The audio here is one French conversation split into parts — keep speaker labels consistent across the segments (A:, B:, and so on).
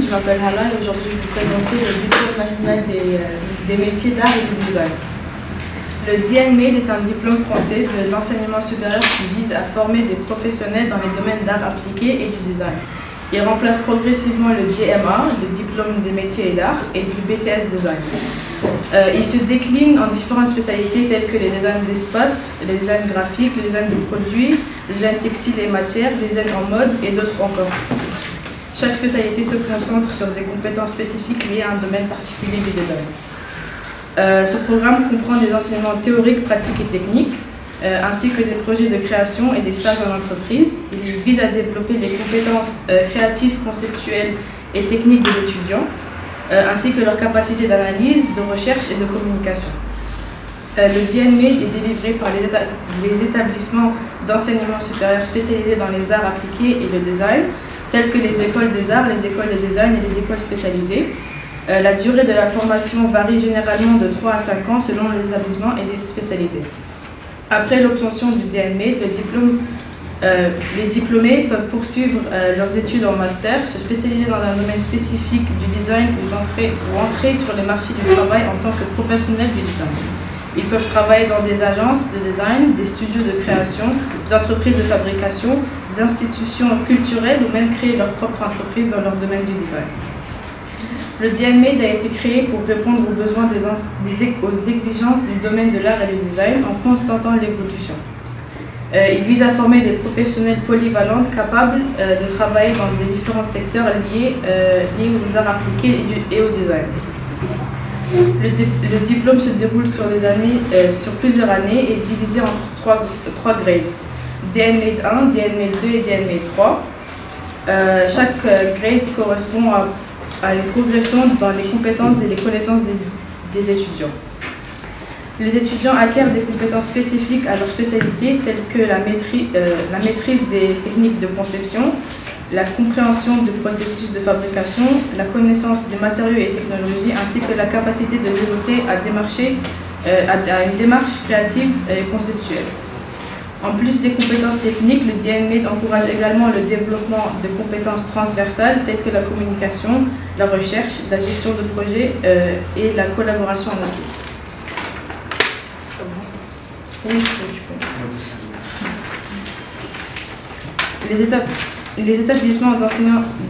A: je m'appelle Hana et aujourd'hui je vais vous présenter le diplôme national des métiers d'art et du design. Le DNMAID est un diplôme français de l'enseignement supérieur qui vise à former des professionnels dans les domaines d'art appliqué et du design. Il remplace progressivement le DMA, le diplôme des métiers et d'art, et du BTS Design. Il se décline en différentes spécialités telles que les designs d'espace, le design graphique, le design de produits, le design textile et matière, le design en mode et d'autres encore. Chaque spécialité se concentre sur des compétences spécifiques liées à un domaine particulier du design. Ce programme comprend des enseignements théoriques, pratiques et techniques, ainsi que des projets de création et des stages en entreprise. Il vise à développer les compétences créatives, conceptuelles et techniques des étudiants, ainsi que leur capacité d'analyse, de recherche et de communication. Le DNMAID est délivré par les établissements d'enseignement supérieur spécialisés dans les arts appliqués et le design, tels que les écoles des arts, les écoles de design et les écoles spécialisées. La durée de la formation varie généralement de 3 à 5 ans selon les établissements et les spécialités. Après l'obtention du DNMAID, les diplômés peuvent poursuivre leurs études en master, se spécialiser dans un domaine spécifique du design ou entrer sur les marchés du travail en tant que professionnels du design. Ils peuvent travailler dans des agences de design, des studios de création, des entreprises de fabrication, des institutions culturelles ou même créer leur propre entreprise dans leur domaine du design. Le DNMAID a été créé pour répondre aux besoins aux exigences du domaine de l'art et du design en constatant l'évolution. Il vise à former des professionnels polyvalents capables de travailler dans des différents secteurs liés aux arts appliqués et au design. Le diplôme se déroule sur plusieurs années et est divisé en trois grades. DNMAID 1, DNMAID 2 et DNMAID 3. Chaque grade correspond à une progression dans les compétences et les connaissances des étudiants. Les étudiants acquièrent des compétences spécifiques à leur spécialité, telles que la maîtrise des techniques de conception, la compréhension du processus de fabrication, la connaissance des matériaux et technologies, ainsi que la capacité de développer à une démarche créative et conceptuelle. En plus des compétences techniques, le DNMAID encourage également le développement de compétences transversales telles que la communication, la recherche, la gestion de projets et la collaboration en équipe. Oui, les établissements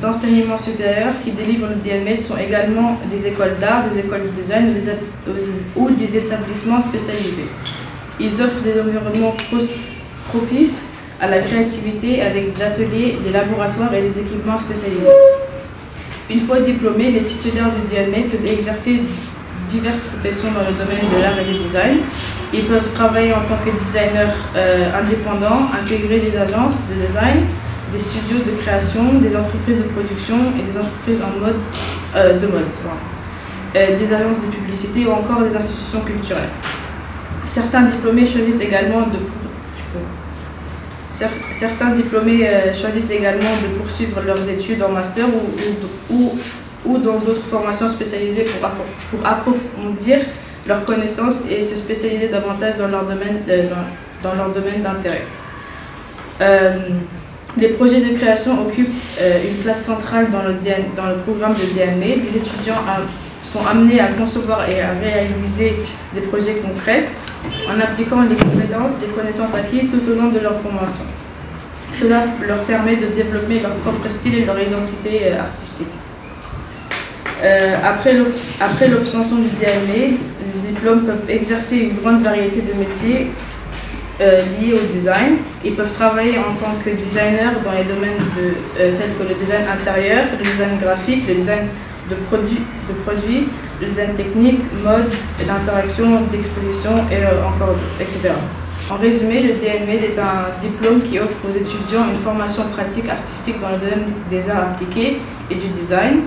A: d'enseignement supérieur qui délivrent le DNMAID sont également des écoles d'art, des écoles de design ou des établissements spécialisés. Ils offrent des environnements propices à la créativité avec des ateliers, des laboratoires et des équipements spécialisés. Une fois diplômés, les titulaires du DNMAID peuvent exercer diverses professions dans le domaine de l'art et du design. Ils peuvent travailler en tant que designers indépendants, intégrer des agences de design, des studios de création, des entreprises de production et des entreprises des agences de publicité ou encore des institutions culturelles. Certains diplômés choisissent également de poursuivre leurs études en master ou dans d'autres formations spécialisées pour approfondir leurs connaissances et se spécialiser davantage dans leur domaine d'intérêt. Les projets de création occupent une place centrale dans le programme de DNMAID. Les étudiants sont amenés à concevoir et à réaliser des projets concrets en appliquant les compétences et connaissances acquises tout au long de leur formation. Cela leur permet de développer leur propre style et leur identité artistique. Après l'obtention du DNMAID, les diplômes peuvent exercer une grande variété de métiers liés au design. Ils peuvent travailler en tant que designer dans les domaines tels que le design intérieur, le design graphique, le design de produits, le design technique, mode, d'interaction, d'exposition, etc. En résumé, le DNMAID est un diplôme qui offre aux étudiants une formation pratique artistique dans le domaine des arts appliqués et du design.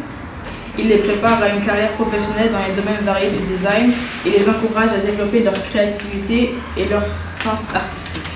A: Il les prépare à une carrière professionnelle dans les domaines variés du design et les encourage à développer leur créativité et leur sens artistique.